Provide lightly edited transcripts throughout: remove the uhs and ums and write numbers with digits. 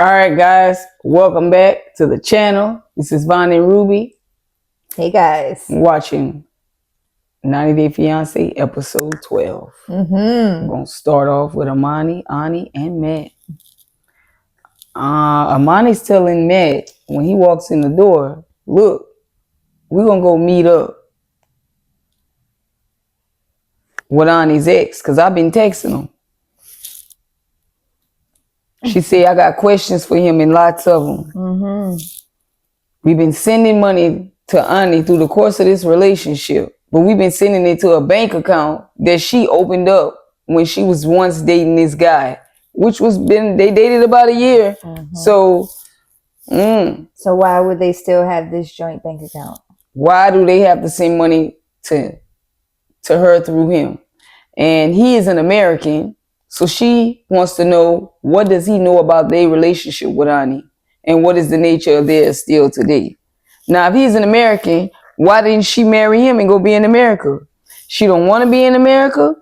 All right, guys, welcome back to the channel. This is Von and Ruby. Hey, guys. Watching 90 Day Fiance, episode 12. We're going to start off with Amani, Ani, and Matt. Amani's telling Matt when he walks in the door, look, we're going to go meet up with Ani's ex, because I've been texting him. She said, I got questions for him and lots of them. We've been sending money to Ani through the course of this relationship, but we've been sending it to a bank account that she opened up when she was once dating this guy, which they dated about a year. So why would they still have this joint bank account? Why do they have to send money to her through him? And he is an American. So she wants to know, what does he know about their relationship with Ani? And what is the nature of theirs still today? Now, if he's an American, why didn't she marry him and go be in America? She don't want to be in America?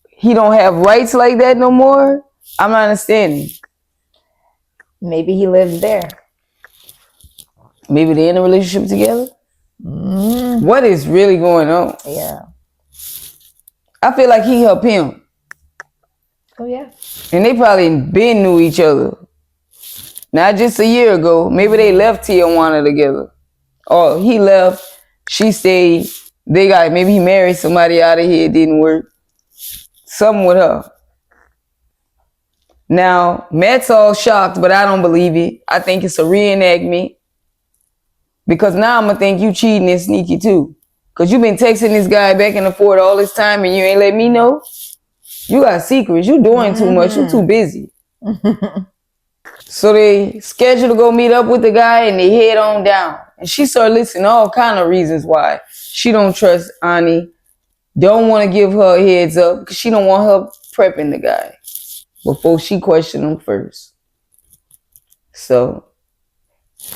He don't have rights like that no more? I'm not understanding. Maybe he lives there. Maybe they're in a relationship together? What is really going on? Yeah. I feel like he helped him. Oh, yeah. And they probably been knew each other. Not just a year ago. Maybe they left Tijuana together. Or he left, she stayed. Maybe he married somebody out of here, it didn't work. Something with her. Now, Matt's all shocked, but I don't believe it. I think it's a reenactment. Because now I'm going to think you cheating and sneaky too. Because you've been texting this guy back and forth all this time and you ain't let me know. You got secrets. You doing too much. You too busy. So they schedule to go meet up with the guy and they head on down. And she started listing all kind of reasons why she don't trust Ani. Don't want to give her a heads up because she don't want her prepping the guy before she questioned him first. So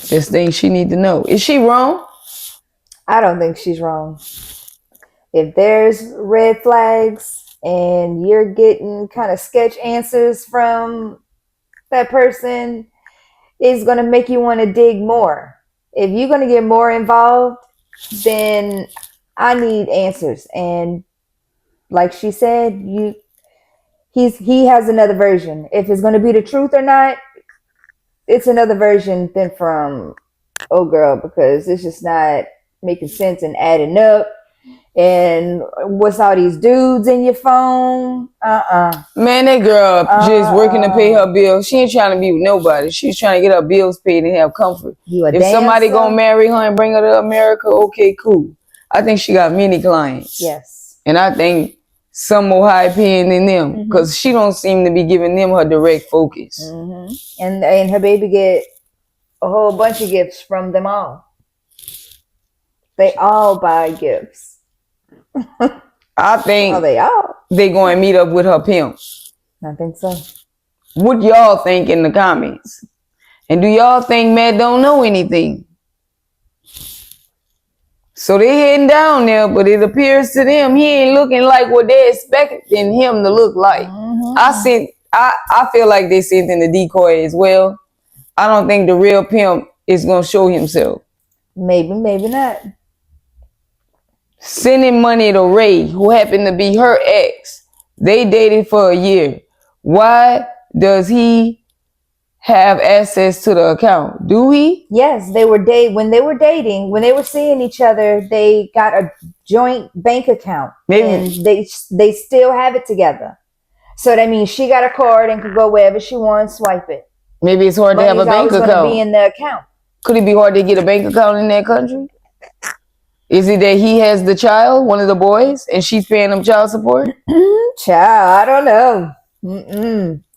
this thing she need to know. Is she wrong? I don't think she's wrong. If there's red flags and you're getting kind of sketch answers from that person, it's going to make you want to dig more. If you're going to get more involved, then I need answers. And like she said, he has another version. If it's going to be the truth or not, it's another version than from old girl, because it's just not making sense and adding up. And what's all these dudes in your phone? Man, that girl just working to pay her bills. She ain't trying to be with nobody. She's trying to get her bills paid and have comfort. If somebody gonna marry her and bring her to America, okay, cool. I think she got many clients. Yes. And I think some more high paying than them, because she don't seem to be giving them her direct focus. And her baby get a whole bunch of gifts from them all. They all buy gifts. I think they going to meet up with her pimp. I think so. What y'all think in the comments? And do y'all think Matt don't know anything? So they heading down there, but it appears to them he ain't looking like what they expecting him to look like. I feel like they sent in the decoy as well. I don't think the real pimp is going to show himself. Maybe not. Sending money to Ray, who happened to be her ex. They dated for a year. Why does he have access to the account? Do he? Yes, when they were dating, when they were seeing each other, they got a joint bank account. Maybe. And they still have it together. So that means she got a card and could go wherever she wants, swipe it. Maybe it's hard to have a bank account. Going to be in the account. Could it be hard to get a bank account in that country? Is it that he has the child, one of the boys, and she's paying him child support? Child, I don't know.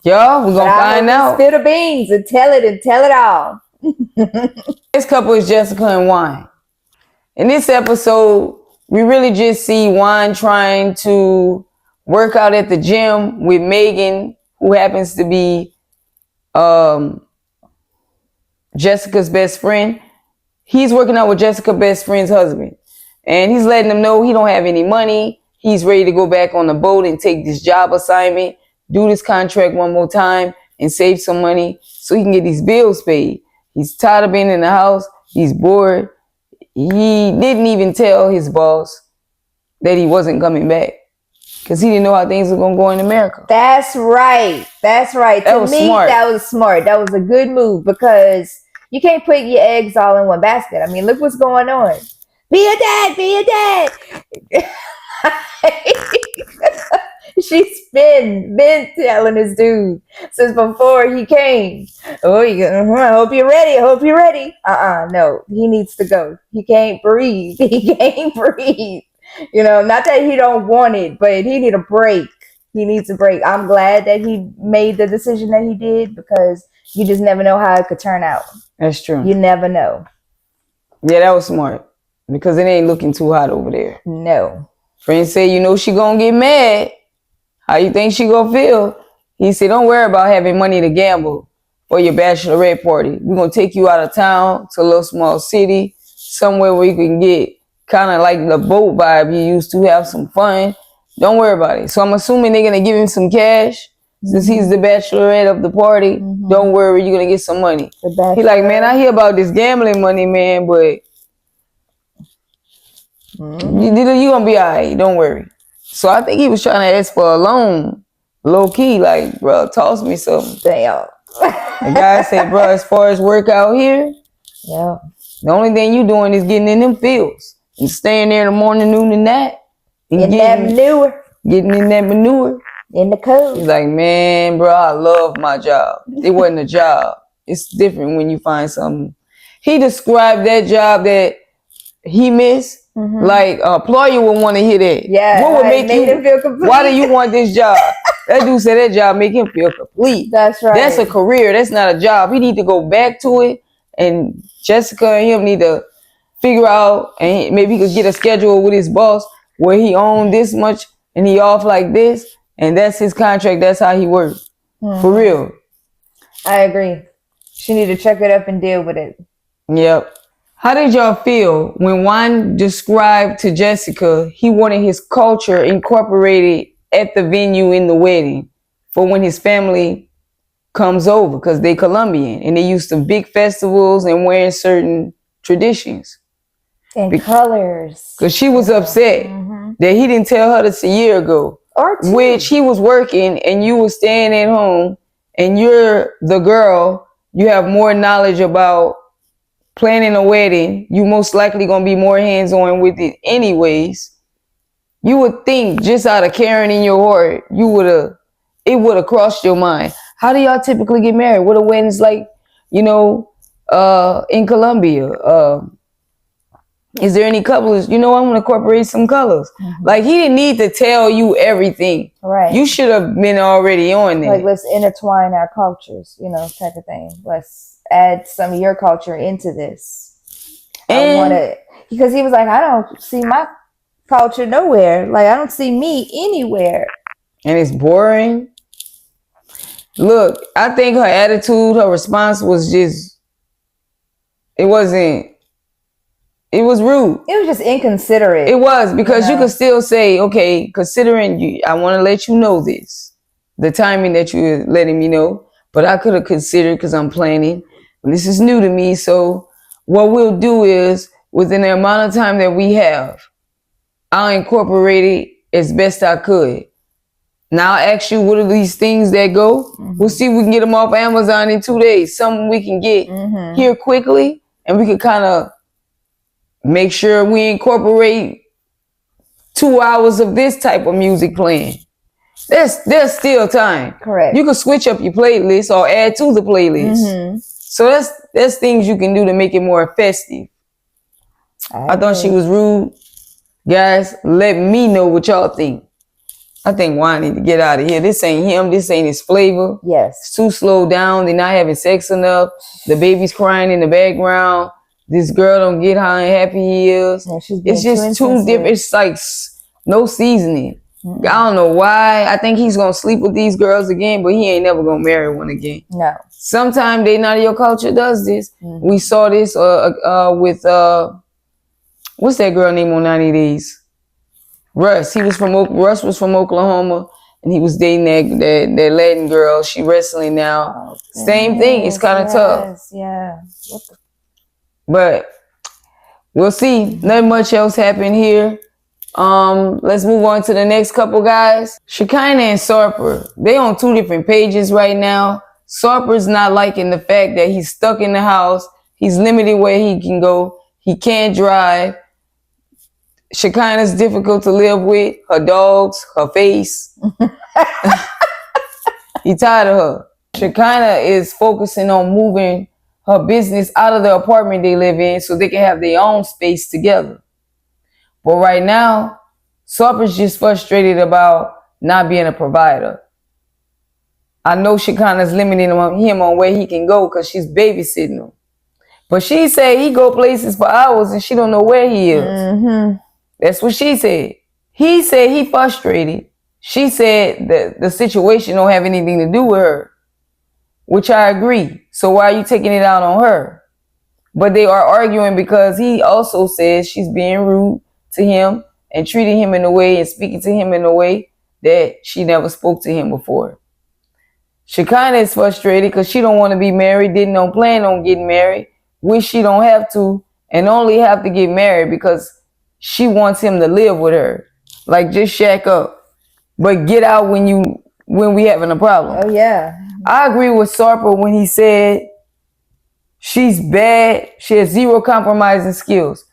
Y'all, we're going to find out. Spill the beans and tell it all. This couple is Jessica and Juan. In this episode, we really just see Juan trying to work out at the gym with Megan, who happens to be Jessica's best friend. He's working out with Jessica's best friend's husband. And he's letting them know he don't have any money. He's ready to go back on the boat and take this job assignment, do this contract one more time, and save some money so he can get these bills paid. He's tired of being in the house. He's bored. He didn't even tell his boss that he wasn't coming back because he didn't know how things were going to go in America. That's right. That's right. That To was me, smart. that was smart. That was a good move because you can't put your eggs all in one basket. I mean, look what's going on. Be a dad. Be a dad. She's been telling this dude since before he came. Oh, I hope you're ready. I hope you're ready. No, he needs to go. He can't breathe. He can't breathe. You know, not that he don't want it, but he need a break. He needs a break. I'm glad that he made the decision that he did because you just never know how it could turn out. That's true. You never know. Yeah, that was smart because it ain't looking too hot over there. No. Friends say, you know, she gonna get mad. How you think she gonna feel? He said, don't worry about having money to gamble for your bachelorette party. We're gonna take you out of town to a little small city, somewhere where you can get kind of like the boat vibe you used to, have some fun. Don't worry about it. So I'm assuming they're gonna give him some cash since he's the bachelorette of the party. Don't worry, you're gonna get some money. He like, man, I hear about this gambling money, man, but you gonna be all right. Don't worry. So I think he was trying to ask for a loan, low key, like, bro, toss me something. Damn. The guy said, bro, as far as work out here, Yeah. the only thing you doing is getting in them fields and staying there in the morning, noon, and night. And In that manure. Getting in that manure. In the code. He's like, man, bro, I love my job. It wasn't a job. It's different when you find something. He described that job that he missed. Like employer would want to hear that. Yeah, what would make him feel complete. Why do you want this job? That dude said that job make him feel complete. That's right. That's a career. That's not a job. He need to go back to it. And Jessica and him need to figure out, and maybe he could get a schedule with his boss where he owned this much and he off like this, and that's his contract. That's how he works. For real. I agree. She need to check it up and deal with it. Yep. How did y'all feel when Juan described to Jessica he wanted his culture incorporated at the venue in the wedding for when his family comes over, because they Colombian and they used to big festivals and wearing certain traditions and colors? Because she was upset that he didn't tell her this a year ago, or two. Which he was working and you were staying at home and you're the girl. You have more knowledge about planning a wedding. You most likely gonna be more hands-on with it anyways. You would think, just out of caring in your heart, it would have crossed your mind. How do y'all typically get married? What are weddings like, in Colombia? Is there any colors? I want to incorporate some colors. Like, he didn't need to tell you everything. Right. You should have been already on there. Like, let's intertwine our cultures, type of thing. Let's add some of your culture into this. Because he was like, I don't see my culture nowhere. Like, I don't see me anywhere. And it's boring. Look, I think her attitude, her response was just, it was rude. It was just inconsiderate. It was, because you could still say, okay, considering you, I want to let you know this, the timing that you're letting me know, but I could have considered, because I'm planning. This is new to me, so what we'll do is, within the amount of time that we have, I'll incorporate it as best I could. Now I'll ask you, what are these things that go? We'll see if we can get them off Amazon in 2 days. Something we can get here quickly, and we can kind of make sure we incorporate 2 hours of this type of music playing. There's still time. Correct. You can switch up your playlist or add to the playlist. So that's things you can do to make it more festive. I thought she was rude. Guys, let me know what y'all think. I think Juan need to get out of here. This ain't him. This ain't his flavor. Yes. It's too slowed down. They're not having sex enough. The baby's crying in the background. This girl don't get how happy he is. Yeah, it's just too different. It's like no seasoning. I don't know why. I think he's going to sleep with these girls again, but he ain't never going to marry one again. No. Sometimes they not your culture does this. We saw this with, what's that girl name on 90 Days? Russ. Russ was from Oklahoma. and he was dating that Latin girl. She wrestling now. Oh, Same thing. It's kind of tough. Yeah. But we'll see. Not much else happened here. Let's move on to the next couple guys. Shekinah and Sarper. They on 2 different pages right now. Sarper's not liking the fact that he's stuck in the house. He's limited where he can go. He can't drive. Shekinah's difficult to live with. Her dogs, her face. He tired of her. Shekinah is focusing on moving her business out of the apartment they live in so they can have their own space together. But right now, Sarper's just frustrated about not being a provider. I know Shekinah's limiting him on where he can go because she's babysitting him. But she said he go places for hours and she don't know where he is. Mm-hmm. That's what she said. He said he frustrated. She said that the situation don't have anything to do with her, which I agree. So why are you taking it out on her? But they are arguing because he also says she's being rude to him and treating him in a way and speaking to him in a way that she never spoke to him before. Shekinah is frustrated because she don't want to be married, don't plan on getting married, wish she don't have to, and only have to get married because she wants him to live with her. Like, just shack up, but get out when we having a problem. Oh yeah. I agree with Sarper when he said she's bad. She has zero compromising skills.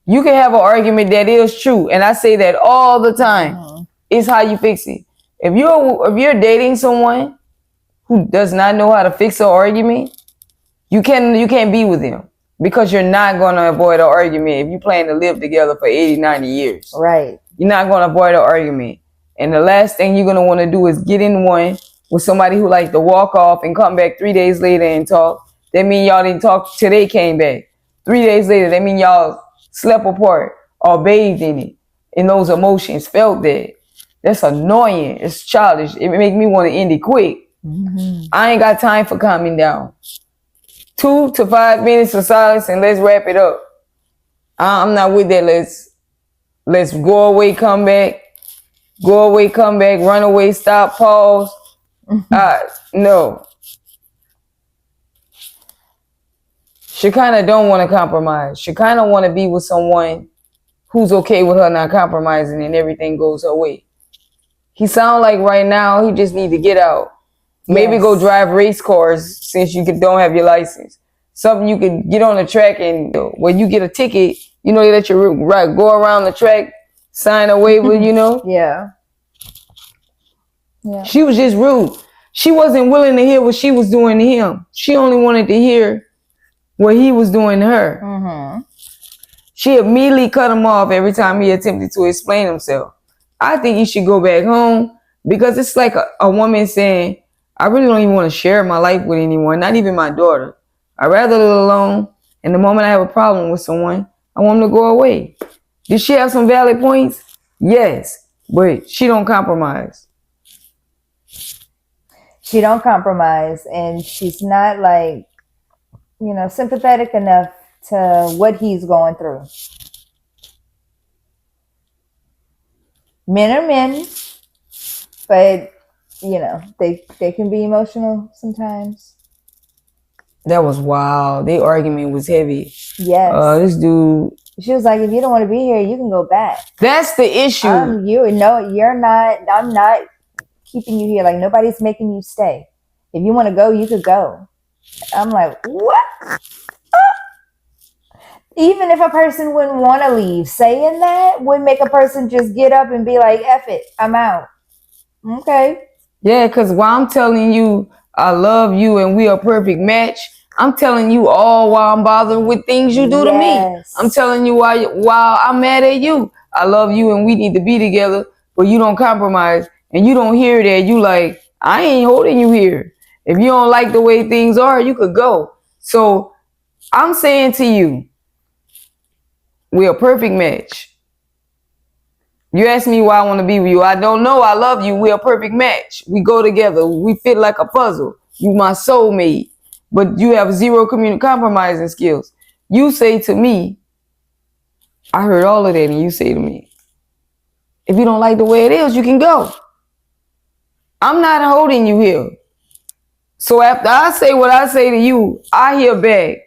You can have an argument that is true, and I say that all the time. Mm-hmm. It's how you fix it. If you're dating someone who does not know how to fix an argument, you can't be with them because you're not going to avoid an argument if you plan to live together for 80, 90 years. Right. You're not going to avoid an argument. And the last thing you're going to want to do is get in one with somebody who likes to walk off and come back 3 days later and talk. That means y'all didn't talk till they came back. 3 days later, that means y'all slept apart or bathed in it. And those emotions felt that. That's annoying. It's childish. It make me want to end it quick. Mm-hmm. I ain't got time for calming down. 2 to 5 minutes of silence and let's wrap it up. I'm not with that. Let's go away, come back. Go away, come back, run away, stop, pause. No. Shekinah don't want to compromise. Shekinah want to be with someone who's okay with her not compromising and everything goes her way. He sound like right now he just need to get out. Maybe go drive race cars since you don't have your license. Something you could get on the track and when you get a ticket, they let you go around the track, sign a waiver, Yeah. She was just rude. She wasn't willing to hear what she was doing to him. She only wanted to hear what he was doing to her. Mm-hmm. She immediately cut him off every time he attempted to explain himself. I think he should go back home because it's like a woman saying, I really don't even want to share my life with anyone, not even my daughter. I'd rather live alone. And the moment I have a problem with someone, I want them to go away. Did she have some valid points? Yes, but she don't compromise. She don't compromise, and she's not sympathetic enough to what he's going through. Men are men, but they can be emotional sometimes. That was wild. Their argument was heavy. Yes. This dude. She was like, if you don't want to be here, you can go back. That's the issue. No, you're not. I'm not keeping you here. Like, nobody's making you stay. If you want to go, you could go. I'm like, what? Even if a person wouldn't want to leave, saying that would make a person just get up and be like, F it, I'm out. Okay. Yeah, because while I'm telling you I love you and we are a perfect match, I'm telling you all while I'm bothered with things you do to me. I'm telling you while I'm mad at you. I love you and we need to be together, but you don't compromise and you don't hear that. You like, I ain't holding you here. If you don't like the way things are, you could go. So I'm saying to you, we're a perfect match. You ask me why I want to be with you. I don't know. I love you. We're a perfect match. We go together. We fit like a puzzle. You my soulmate. But you have zero compromising skills. You say to me, I heard all of that, and you say to me, if you don't like the way it is, you can go. I'm not holding you here. So after I say what I say to you, I hear back.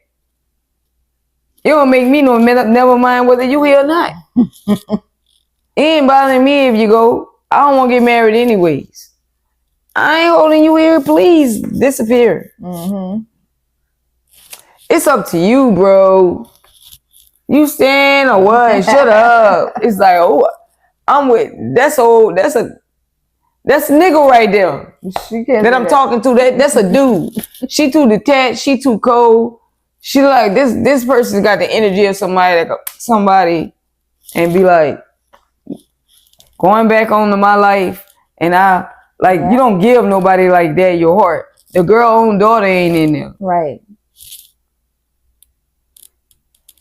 It don't make me never mind whether you here or not. It ain't bothering me if you go. I don't want to get married anyways. I ain't holding you here. Please disappear. Mm-hmm. It's up to you, bro. You stand or what? Shut up. It's like, oh, I'm with. That's a nigga right there that I'm talking to. That's a dude. She too detached. She too cold. She like this person's got the energy of somebody and be like going back onto my life, and I like you don't give nobody like that your heart. The girl own daughter ain't in there. Right.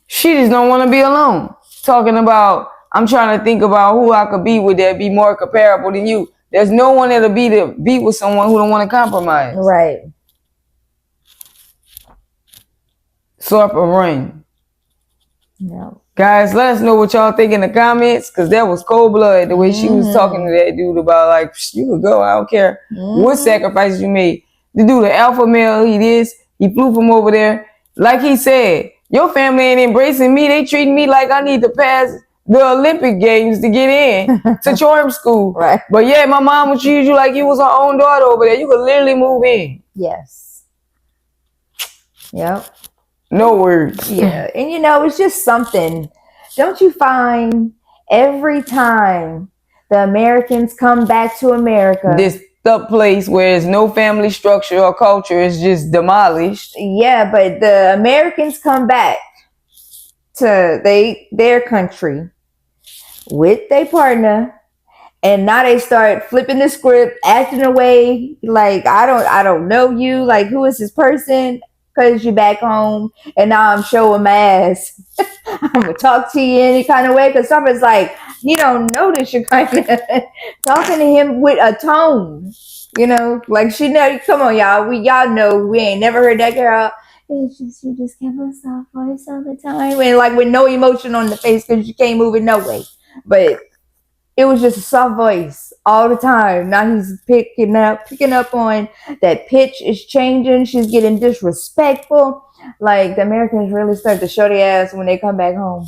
She just don't want to be alone. Talking about I'm trying to think about who I could be with that be more comparable than you. There's no one that'll be with someone who don't want to compromise. Right. So up a ring. No. Guys, let us know what y'all think in the comments, because that was cold blood the way she was talking to that dude about like, you could go, I don't care what sacrifices you made. The dude, the alpha male, he flew from over there. Like he said, your family ain't embracing me. They treating me like I need to pass the Olympic Games to get in to charm school. Right. But yeah, my mom would treat you like you was her own daughter over there. You could literally move in. Yes. Yep. No words. Yeah. And you know, it's just something. Don't you find every time the Americans come back to America, this the place where there's no family structure or culture is just demolished. Yeah, but the Americans come back to their country with their partner, and now they start flipping the script, acting away like I don't know you, like who is this person? Because you back home, and now I'm showing my ass. I'm gonna talk to you any kind of way, because somebody's like, you don't notice you're kind of talking to him with a tone, you know, like she know. Come on, y'all, y'all know we ain't never heard that girl. It's just you just give a soft voice all the time, and like with no emotion on the face because you can't move it no way. But it was just a soft voice all the time. Now he's picking up on that pitch is changing. She's getting disrespectful. Like the Americans really start to show their ass when they come back home.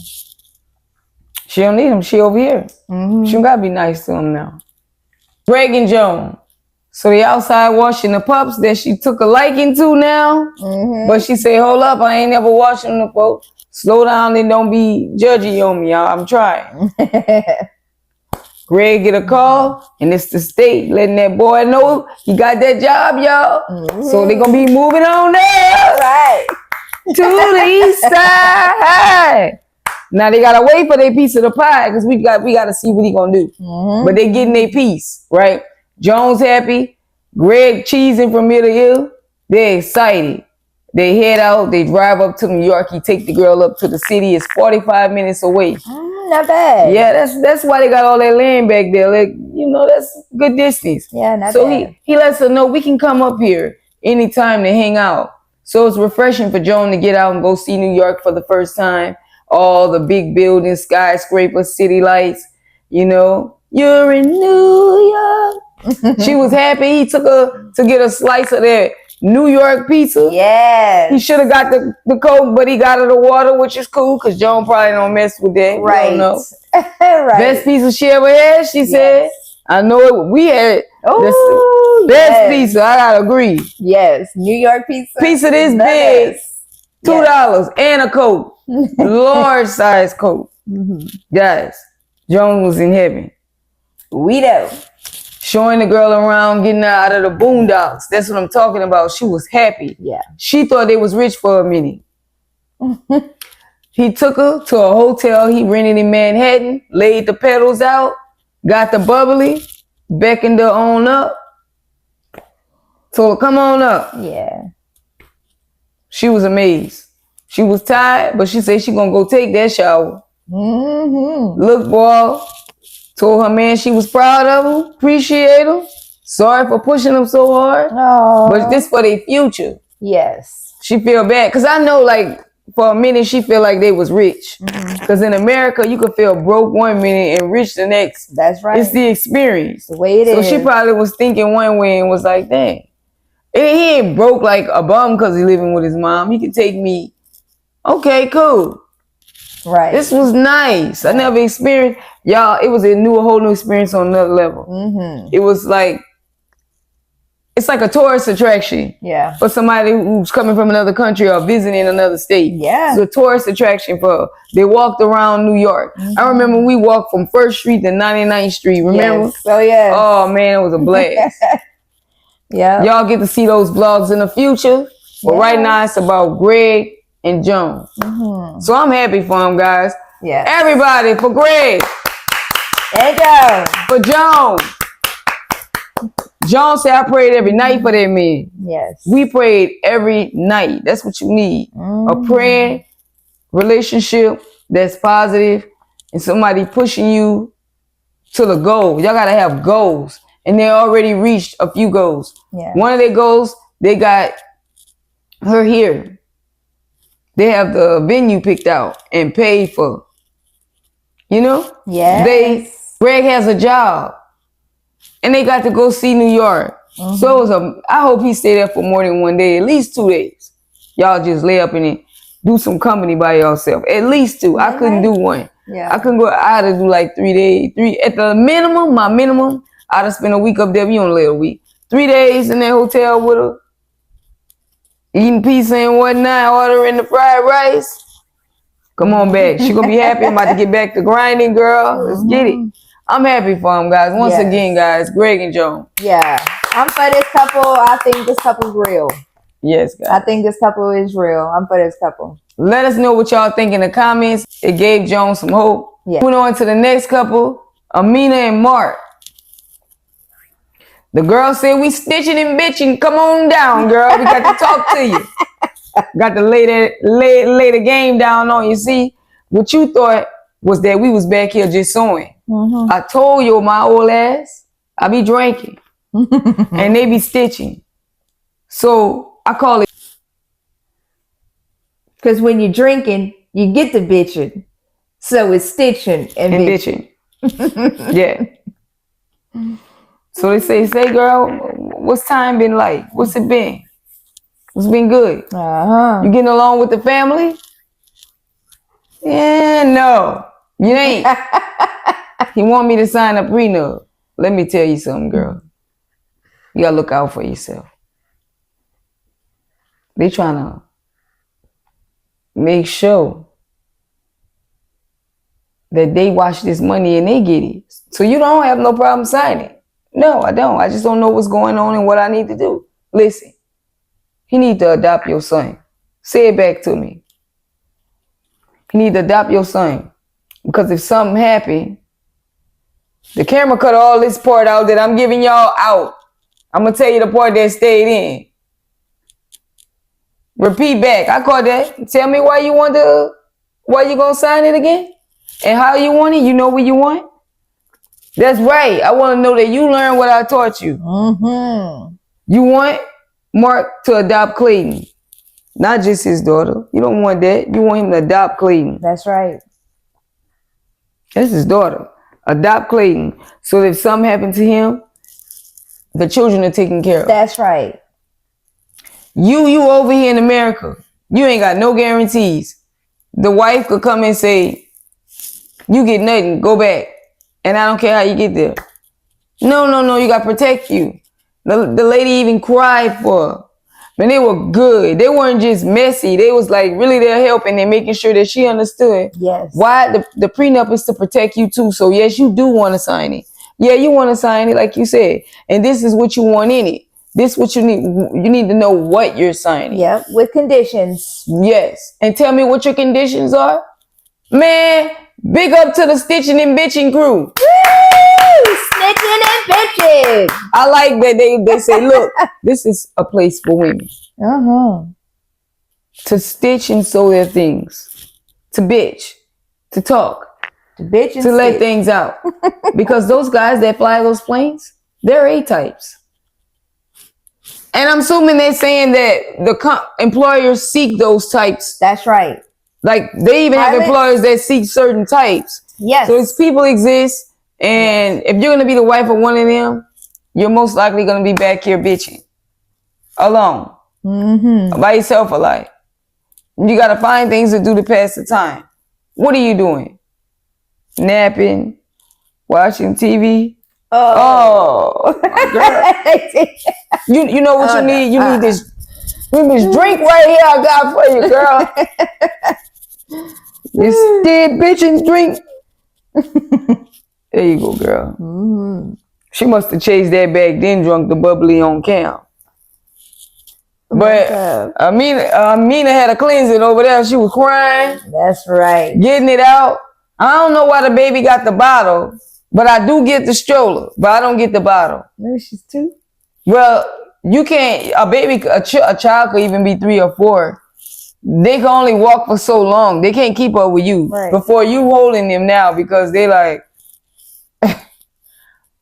She don't need him. She over here. She don't gotta be nice to him now. Greg and Joan. So they outside washing the pups that she took a liking to now. But she say, hold up, I ain't never washing them before. Slow down and don't be judgy on me, y'all. I'm trying. Greg get a call, and it's the state letting that boy know he got that job, y'all. So they gonna be moving on there, right, to the east side. Now they gotta wait for their piece of the pie, because we gotta see what he gonna do. But they getting their piece, right? Joan's happy. Greg cheesing from ear to ear. They're excited. They head out. They drive up to New York. He take the girl up to the city. It's 45 minutes away. Not bad. Yeah, that's why they got all that land back there. Like, you know, that's good distance. Yeah, not so bad. he lets her know we can come up here anytime to hang out. So it's refreshing for Joan to get out and go see New York for the first time. All the big buildings, skyscrapers, city lights. You know, you're in New York. She was happy. He took her to get a slice of that New York pizza. Yes. He should have got the Coke, but he got her the water, which is cool, because Joan probably don't mess with that. Right. You don't know. Right. Best pizza she ever had, she said. I know it. We had best pizza. I gotta agree. Yes. New York pizza. Pizza this big. $2 and a Coke. Large size Coke. Guys, Joan was in heaven. We know. Showing the girl around, getting her out of the boondocks. That's what I'm talking about. She was happy. Yeah. She thought they was rich for a minute. He took her to a hotel he rented in Manhattan, laid the pedals out, got the bubbly, beckoned her on up. Told her, come on up. Yeah. She was amazed. She was tired, but she said she gonna go take that shower. Look, boy. Told her man she was proud of him, appreciate him. Sorry for pushing him so hard. Oh. But this for their future. Yes. She feel bad. Because I know, like, for a minute she felt like they was rich. Because in America, you could feel broke one minute and rich the next. That's right. It's the experience. The way it is. So she probably was thinking one way and was like, dang. And he ain't broke like a bum because he living with his mom. He could take me. Okay, cool. Right. This was nice. I never experienced. Y'all, it was a whole new experience on another level. It was like, it's like a tourist attraction. Yeah. For somebody who's coming from another country or visiting another state. Yeah. It's a tourist attraction for, they walked around New York. I remember we walked from 1st Street to 99th Street. Remember? Yes. Oh, yeah. Oh, man, it was a blast. Yeah. Y'all get to see those vlogs in the future. But right now, it's about Greg and Joan. So I'm happy for them, guys. Yeah. Everybody, for Greg. And Joan. For Joan. Joan said, I prayed every night for that man. Yes. We prayed every night. That's what you need. A praying relationship that's positive and somebody pushing you to the goal. Y'all got to have goals. And they already reached a few goals. Yeah. One of their goals, they got her here. They have the venue picked out and paid for. You know? Yes. Greg has a job. And they got to go see New York. So it was I hope he stayed there for more than one day, at least 2 days. Y'all just lay up in it, do some company by yourself. At least 2. I couldn't do 1. Yeah. I couldn't go. I had to do like 3 days. 3 at the minimum. My minimum, I'd have spent a week up there. We only live a week. 3 days in that hotel with her, eating pizza and whatnot, ordering the fried rice. Come on back. She gonna be happy. I'm about to get back to grinding, girl. Let's get it. I'm happy for them, guys. Once again, guys, Greg and Joan. Yeah. I'm for this couple. I think this couple's real. Yes, guys. I think this couple is real. I'm for this couple. Let us know what y'all think in the comments. It gave Joan some hope. Yeah. Moving on to the next couple, Amina and Mark. The girl said, we stitching and bitching. Come on down, girl. We got to talk to you. Got to lay the game down on you. See, what you thought was that we was back here just sewing. I told you, my old ass, I be drinking. And they be stitching. So I call it. Because when you're drinking, you get the bitching. So it's stitching and bitching. Yeah. So they say, girl, what's time been like? What's it been? What's been good? You getting along with the family? Yeah, no. You ain't. He want me to sign a prenup. Let me tell you something, girl. You gotta look out for yourself. They trying to make sure that they wash this money and they get it. So you don't have no problem signing. No, I don't. I just don't know what's going on and what I need to do. Listen, he need to adopt your son. Say it back to me. He need to adopt your son. Because if something happened, the camera cut all this part out that I'm giving y'all out. I'm going to tell you the part that stayed in. Repeat back. I caught that. Tell me why you going to sign it again? And how you want it? You know what you want? That's right. I want to know that you learned what I taught you. You want Mark to adopt Clayton. Not just his daughter. You don't want that. You want him to adopt Clayton. That's right. That's his daughter. Adopt Clayton. So if something happened to him, the children are taken care of. That's right. You over here in America, you ain't got no guarantees. The wife could come and say, you get nothing, go back. And I don't care how you get there. No, you got to protect you. The lady even cried for her. Man, they were good. They weren't just messy. They was like really there helping and making sure that she understood. Yes. Why the prenup is to protect you too. So yes, you do want to sign it. Yeah, you want to sign it like you said. And this is what you want in it. This is what you need. You need to know what you're signing. Yep, with conditions. Yes. And tell me what your conditions are. Man, big up to the stitching and bitching crew. Woo! Snitching and bitching. I like that they say, look, this is a place for women. To stitch and sew their things. To bitch. To talk. To bitch and to let stitch. things out. Because those guys that fly those planes, they're A-types. And I'm assuming they're saying that the employers seek those types. That's right. Like they even have employers that seek certain types. Yes. So these people exist, and if you're gonna be the wife of one of them, you're most likely gonna be back here bitching, alone, by yourself a lot. You gotta find things to do to pass the time. What are you doing? Napping, watching TV. Oh, girl. You know what you need? You need this drink right here I got for you, girl. This dead bitch and drink. There you go, girl. She must have chased that back, then drunk the bubbly on cam. But Mina had a cleansing over there. She was crying. That's right. Getting it out. I don't know why the baby got the bottle, but I do get the stroller, but I don't get the bottle. Maybe she's 2. Well, you can't, a child could even be 3 or 4. They can only walk for so long. They can't keep up with you. Right. Before you holding them now, because they like,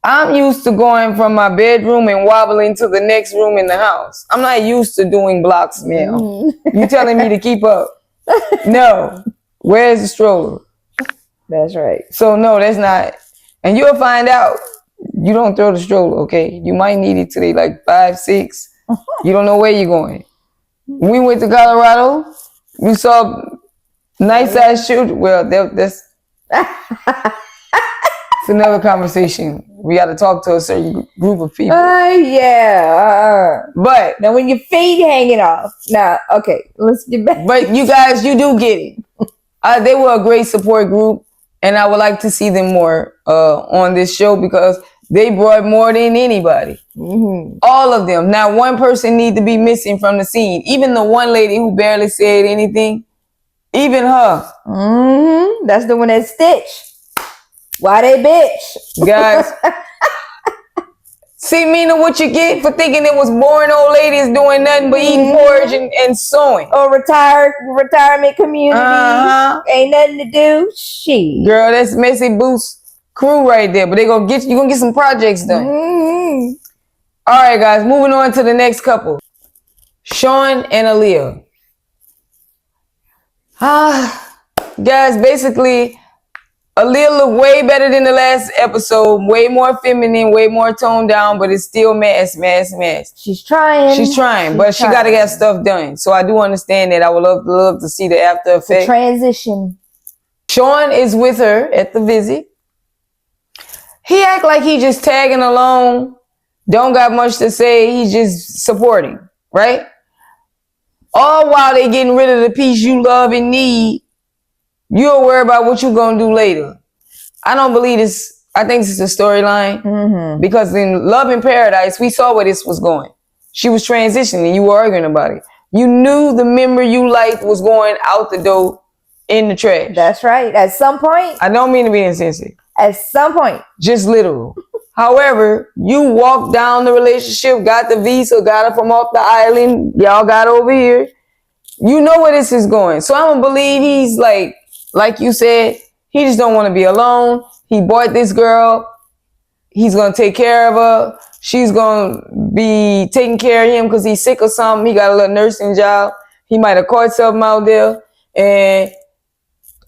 I'm used to going from my bedroom and wobbling to the next room in the house. I'm not used to doing blocks now. You telling me to keep up? No. Where's the stroller? That's right. So no, that's not. And you'll find out. You don't throw the stroller, okay? You might need it today, like 5, 6. You don't know where you're going. We went to Colorado. We saw nice size children. Well, that's it's another conversation. We got to talk to a certain group of people. But now, when your feet hanging off. Now, okay, let's get back. But you guys, you do get it. They were a great support group, and I would like to see them more on this show because they brought more than anybody. All of them. Not one person need to be missing from the scene. Even the one lady who barely said anything. Even her. That's the one that stitched. Why they bitch? Guys. See, Mina, what you get for thinking it was boring old ladies doing nothing but eating porridge and sewing. Or retirement community. Ain't nothing to do. Shit. Girl, that's Messy Boots crew right there. But you gonna get some projects done. All right, guys, moving on to the next couple. Sean and Alliya. Guys, basically, Alliya looked way better than the last episode. Way more feminine, way more toned down, but it's still mass. She's trying. But she got to get stuff done. So I do understand that. I would love to see the after effect. The transition. Sean is with her at the visit. He act like he just tagging along. Don't got much to say. He's just supporting, right? All while they getting rid of the piece you love and need. You'll worry about what you're going to do later. I don't believe this. I think this is a storyline. Because in Love in Paradise, we saw where this was going. She was transitioning. You were arguing about it. You knew the member you liked was going out the door in the trash. That's right. At some point. I don't mean to be insensitive. At some point. Just literal. However, you walked down the relationship, got the visa, got her from off the island. Y'all got over here. You know where this is going. So I'm going to believe he's like you said, he just don't want to be alone. He bought this girl. He's going to take care of her. She's going to be taking care of him because he's sick or something. He got a little nursing job. He might have caught something out there. And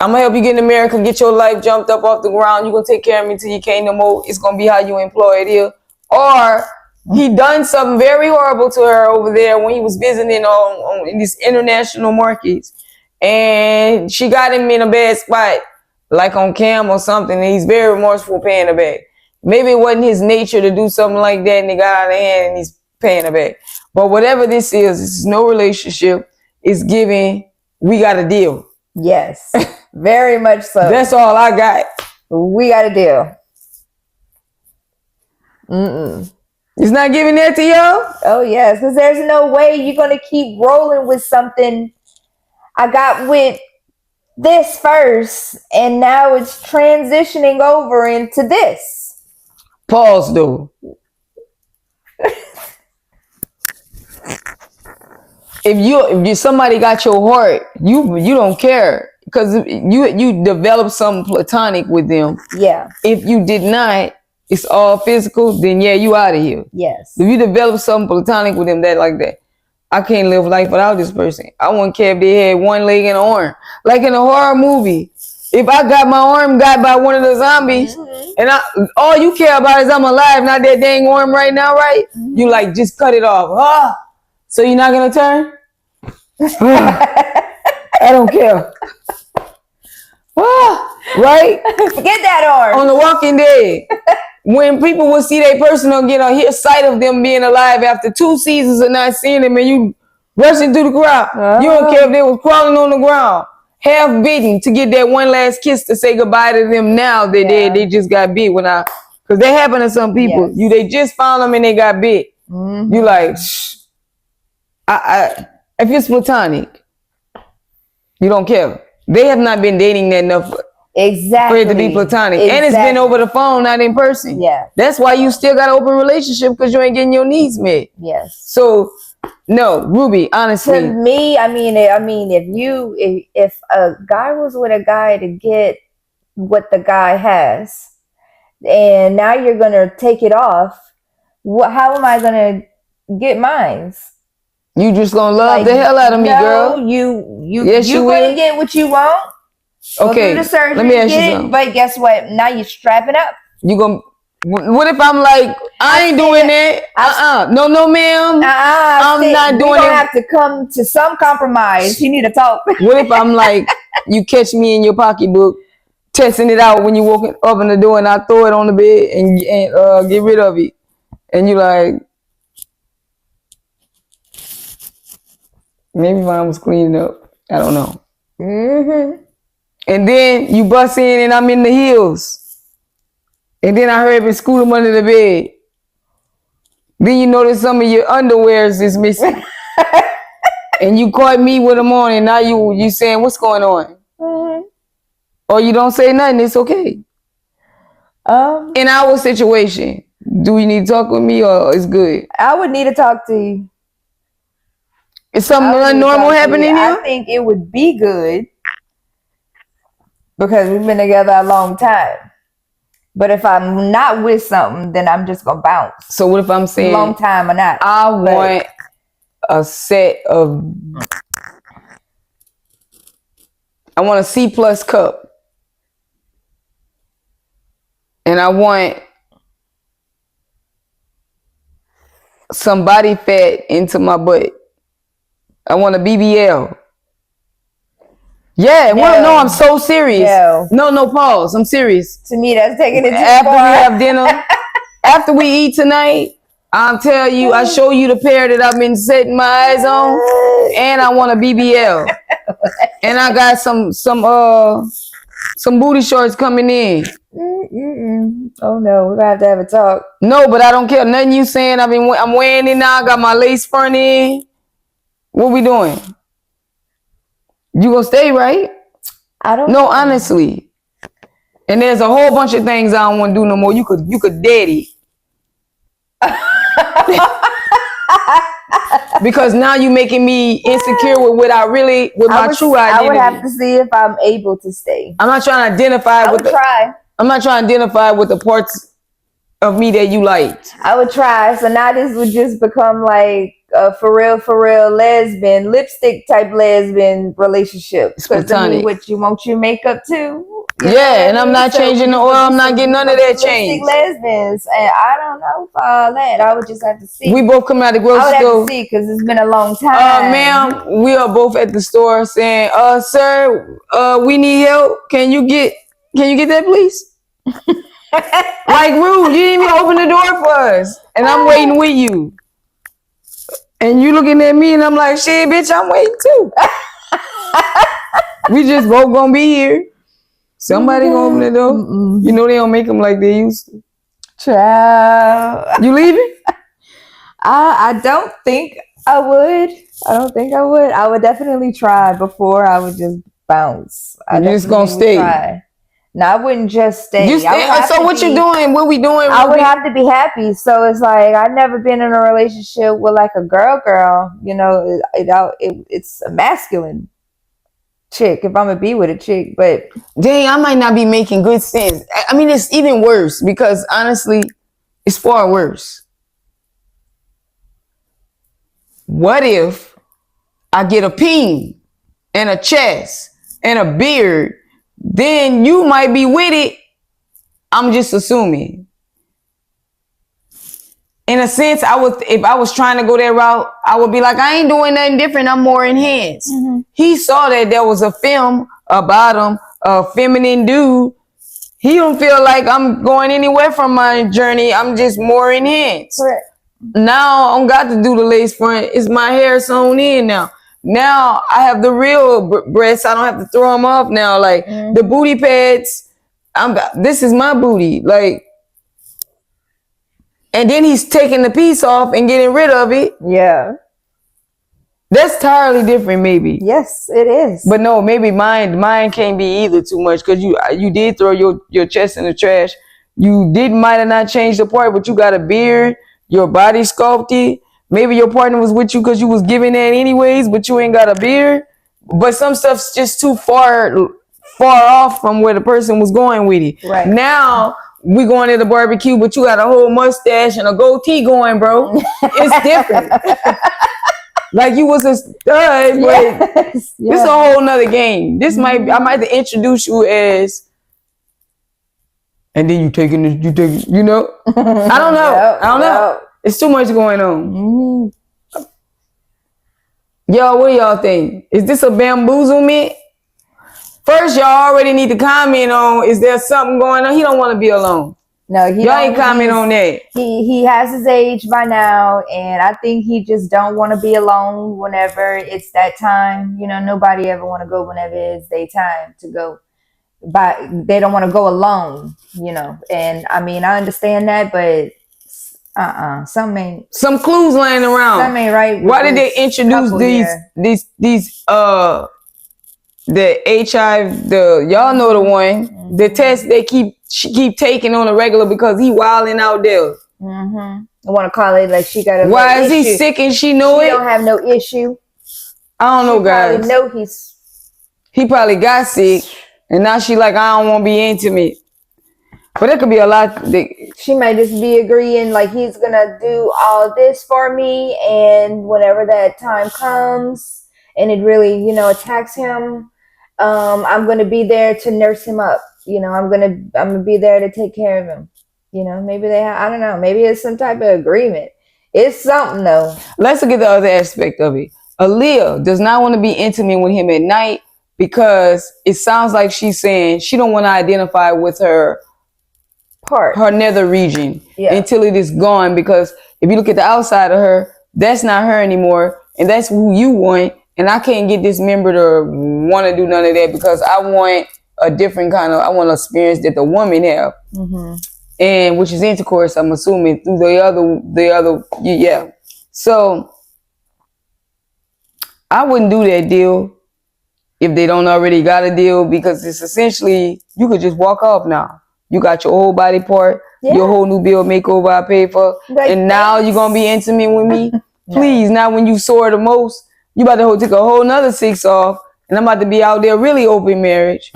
I'm going to help you get in America, get your life jumped up off the ground. You're going to take care of me till you can't no more. It's going to be how you employ it here. Or he done something very horrible to her over there when he was visiting in these international markets. And she got him in a bad spot, like on cam or something. And he's very remorseful paying her back. Maybe it wasn't his nature to do something like that and it got out of hand and he's paying her back. But whatever this is no relationship. It's giving, we got a deal. Yes, very much so. That's all I got. We got a deal. It's not giving that to y'all? Oh, yes, because there's no way you're going to keep rolling with something. I got with this first, and now it's transitioning over into this. Pause, though. If somebody got your heart, you don't care because you develop something platonic with them. Yeah. If you did not, it's all physical, then yeah, you out of here. Yes. If you develop something platonic with them that like that, I can't live life without this person. I wouldn't care if they had one leg and an arm. Like in a horror movie, if I got my arm got by one of the zombies, and all you care about is I'm alive, not that dang arm right now, right? You like, just cut it off. So you're not gonna turn? I don't care. Right? Forget that arm. On The Walking Dead, when people will see their person or get a hear sight of them being alive after 2 seasons of not seeing them, and you rushing through the crowd, you don't care if they was crawling on the ground, half bitten, to get that one last kiss to say goodbye to them. Now they just got bit because that happened to some people. Yes. They just found them and they got bit. You like, if it's platonic, you don't care. They have not been dating that enough for it to be platonic. And it's been over the phone, not in person. Yeah. That's why you still got an open relationship, because you ain't getting your needs met. Yes. So, no, Ruby, honestly. To me, I mean, if a guy was with a guy to get what the guy has, and now you're gonna take it off, how am I gonna get mines? You just gonna love the hell out of me, girl. You Yes, you will. gonna get what you want. Okay, Go through the surgery, let me ask you something. But guess what? Now you're strapping up. You gonna? What if I'm like, I ain't doing that? No, ma'am. I'm not doing it. We're gonna have to come to some compromise. You need to talk. What if I'm like, you catch me in your pocketbook, testing it out when you walk up in the door, and I throw it on the bed and get rid of it, and you like, maybe mine was cleaning up. I don't know. And then you bust in and I'm in the heels. And then I heard him scoot them under the bed. Then you notice some of your underwears is missing. And you caught me with them on, and now you saying, what's going on? Or you don't say nothing, it's okay. In our situation, do you need to talk with me, or it's good? I would need to talk to you. Is something unnormal happening here? I think it would be good, because we've been together a long time. But if I'm not with something, then I'm just gonna bounce. So what if I'm saying long time or not? I want a set of, I want a C+ cup, and I want some body fat into my butt. I want a BBL. Yeah, no, I'm so serious. No, pause. I'm serious. To me, that's taking it too after far. we have dinner, after we eat tonight, I'll tell you, I show you the pair that I've been setting my eyes on, and I want a BBL, and I got some booty shorts coming in. Oh no, we're gonna have a talk. No, but I don't care nothing you saying. I'm wearing it now. I got my lace front in. What we doing? You gonna stay, right? I don't know. No, honestly. And there's a whole bunch of things I don't want to do no more. You could daddy. Because now you making me insecure with what my true identity. I would have to see if I'm able to stay. I'm not trying to identify I'm not trying to identify with the parts of me that you liked. I would try. So now this would just become like a for real lesbian, lipstick type lesbian relationship. Because I mean, what you want your makeup too? Yeah, and I'm not changing the oil. I'm not getting none of that change. Lesbians, and I don't know for all that. I would just have to see. We both come out of the grocery store. I would have to see, because it's been a long time. Ma'am, we are both at the store saying, sir, we need help. Can you get that, please? Like, rude. You didn't even open the door for us, and I'm waiting with you. And you looking at me, and I'm like, shit, bitch, I'm waiting too. We just both gonna be here. Somebody gonna open the door. You know they don't make them like they used to. Child. You leaving? I don't think I would. I would definitely try before I would just bounce. You just gonna stay? Try. No, I wouldn't just stay. So what you doing? What we doing? I would have to be happy. So it's like, I've never been in a relationship with like a girl. You know, it's a masculine chick, if I'm gonna be with a chick, but dang, I might not be making good sense. I mean, it's even worse because honestly, it's far worse. What if I get a peen and a chest and a beard? Then you might be with it. I'm just assuming. In a sense, if I was trying to go that route, I would be like, I ain't doing nothing different. I'm more enhanced. Mm-hmm. He saw that there was a film about him, a feminine dude. He don't feel like I'm going anywhere from my journey. I'm just more enhanced. Correct. Now I don't got to do the lace front. It's my hair sewn in now. Now I have the real breasts. I don't have to throw them off now. Like the booty pads. This is my booty. Like, and then he's taking the piece off and getting rid of it. Yeah. That's entirely different, maybe. Yes, it is. But no, maybe mine can't be either too much because you did throw your chest in the trash. You might have not changed the part, but you got a beard. Your body sculpted. Maybe your partner was with you because you was giving that anyways, but you ain't got a beard. But some stuff's just too far off from where the person was going with it. Right. Now we going to the barbecue, but you got a whole mustache and a goatee going, bro. It's different. Like you was a stud, but yes. This a whole nother game. This I might introduce you as, and then you take, I don't know. I don't know. It's too much going on. Y'all, what do y'all think? Is this a bamboozlement? First, y'all already need to comment on, is there something going on? He don't want to be alone. No, y'all ain't comment on that. He has his age by now, and I think he just don't want to be alone whenever it's that time. You know, nobody ever want to go whenever it's their time to go. But they don't want to go alone, you know. And I mean, I understand that, but some clues laying around. Some ain't right. Why did they introduce these the HIV, y'all know the one, the test she keep taking on a regular because he wilding out there. I want to call it like she got a why is issue. He sick and she know she it? Don't have no issue. I don't know, guys. He probably got sick and now she like, I don't want to be intimate. But it could be a lot. She might just be agreeing like he's gonna do all this for me, and whenever that time comes and it really, attacks him, I'm gonna be there to nurse him up. I'm gonna be there to take care of him. Maybe I don't know. Maybe it's some type of agreement. It's something though. Let's look at the other aspect of it. Alliya does not want to be intimate with him at night because it sounds like she's saying she don't want to identify with her nether region until it is gone, because if you look at the outside of her, that's not her anymore, and that's who you want. And I can't get this member to want to do none of that because I want a different I want experience that the woman have, and which is intercourse. I'm assuming through the other. So I wouldn't do that deal if they don't already got a deal, because it's essentially you could just walk off now. You got your whole body part, your whole new bill makeover I paid for, and now you're gonna be intimate with me. Please, not when you sore the most. You about to take a whole nother 6 off, and I'm about to be out there really open marriage.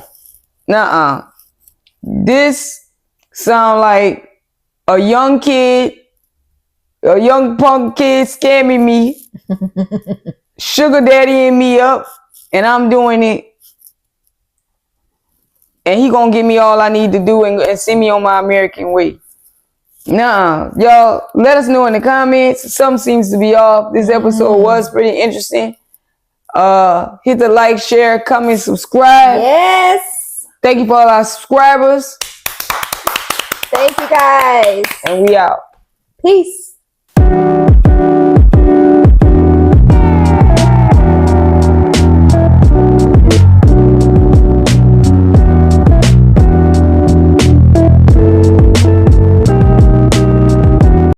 Nuh-uh. This sound like a young kid, a young punk kid scamming me, sugar daddying me up, and I'm doing it. And he gonna give me all I need to do and send me on my American way. Nah, y'all, let us know in the comments. Something seems to be off. This episode was pretty interesting. Hit the like, share, comment, subscribe. Yes. Thank you for all our subscribers. Thank you, guys. And we out. Peace.